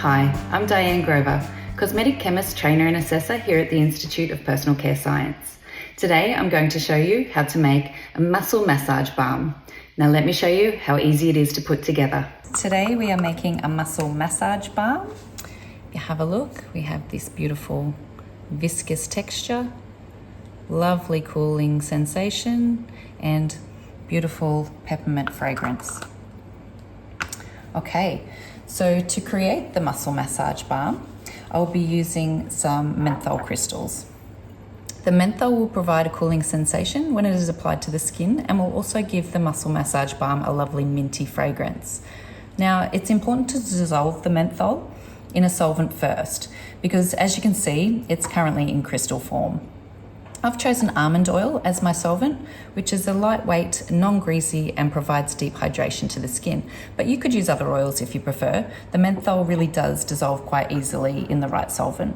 Hi, I'm Diane Grover, Cosmetic Chemist, Trainer and Assessor here at the Institute of Personal Care Science. Today I'm going to show you how to make a muscle massage balm. Now let me show you how easy it is to put together. Today we are making a muscle massage balm. If you have a look, we have this beautiful viscous texture, lovely cooling sensation, and beautiful peppermint fragrance. Okay, so to create the muscle massage balm, I'll be using some menthol crystals. The menthol will provide a cooling sensation when it is applied to the skin and will also give the muscle massage balm a lovely minty fragrance. Now, it's important to dissolve the menthol in a solvent first because, as you can see, it's currently in crystal form. I've chosen almond oil as my solvent, which is a lightweight, non-greasy and provides deep hydration to the skin. But you could use other oils if you prefer. The menthol really does dissolve quite easily in the right solvent.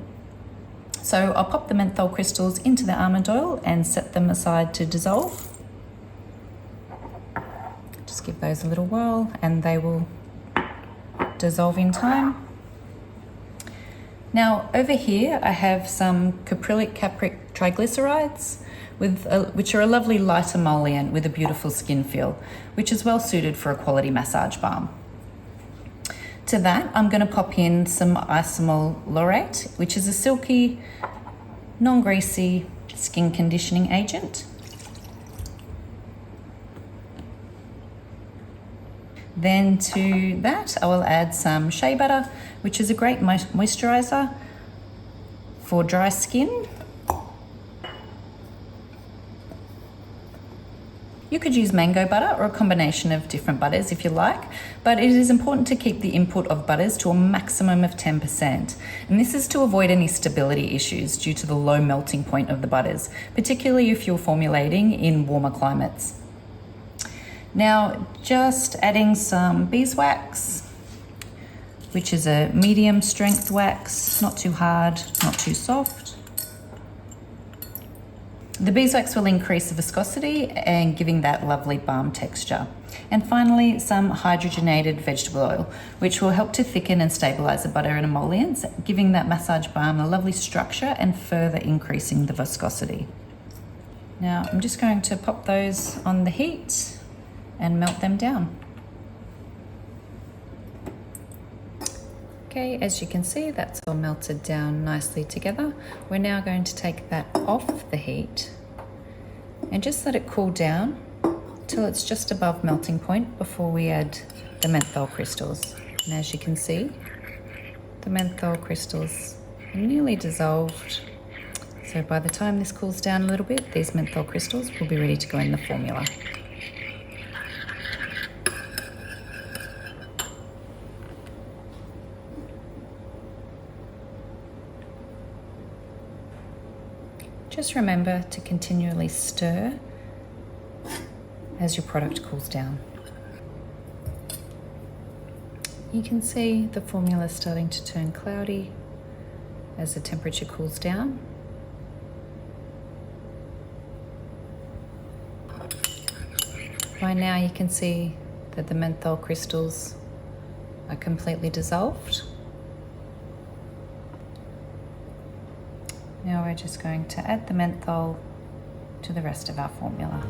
So I'll pop the menthol crystals into the almond oil and set them aside to dissolve. Just give those a little whirl and they will dissolve in time. Now over here I have some caprylic capric triglycerides, which are a lovely light emollient with a beautiful skin feel, which is well suited for a quality massage balm. To that, I'm going to pop in some isomol laurate, which is a silky, non-greasy skin conditioning agent. Then to that, I will add some shea butter, which is a great moisturizer for dry skin. You could use mango butter or a combination of different butters if you like, but it is important to keep the input of butters to a maximum of 10%. And this is to avoid any stability issues due to the low melting point of the butters, particularly if you're formulating in warmer climates. Now, just adding some beeswax, which is a medium strength wax, not too hard, not too soft. The beeswax will increase the viscosity and giving that lovely balm texture. And finally, some hydrogenated vegetable oil, which will help to thicken and stabilize the butter and emollients, giving that massage balm a lovely structure and further increasing the viscosity. Now, I'm just going to pop those on the heat and melt them down. Okay, as you can see, that's all melted down nicely together. We're now going to take that off the heat and just let it cool down till it's just above melting point before we add the menthol crystals. And as you can see, the menthol crystals are nearly dissolved. So by the time this cools down a little bit, these menthol crystals will be ready to go in the formula. Just remember to continually stir as your product cools down. You can see the formula starting to turn cloudy as the temperature cools down. By now you can see that the menthol crystals are completely dissolved. Now we're just going to add the menthol to the rest of our formula.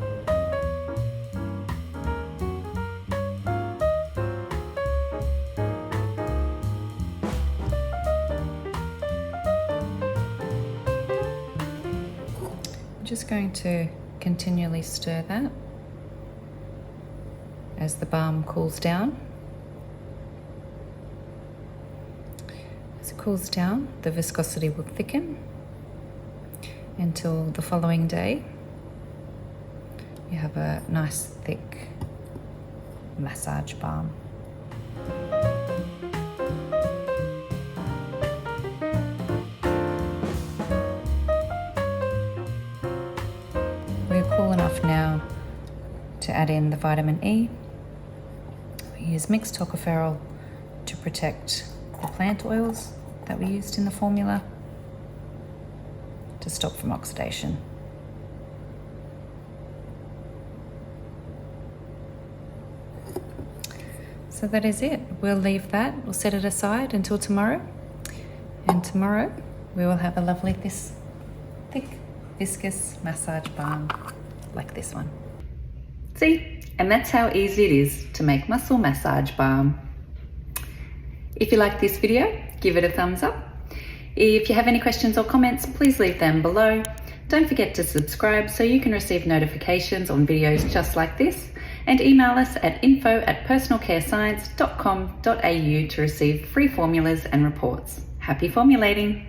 I'm just going to continually stir that as the balm cools down. As it cools down, the viscosity will thicken until the following day you have a nice thick massage balm. We're cool enough now to add in the vitamin E. We use mixed tocopherol to protect the plant oils that we used in the formula, to stop from oxidation. So so that is it. We'll leave that, we'll set it aside until tomorrow. And tomorrow we will have a lovely thick viscous massage balm like this one. See, and that's how easy it is to make muscle massage balm. If you like this video, give it a thumbs up. If you have any questions or comments, please leave them below. Don't forget to subscribe so you can receive notifications on videos just like this, and email us at info@personalcarescience.com.au to receive free formulas and reports. Happy formulating!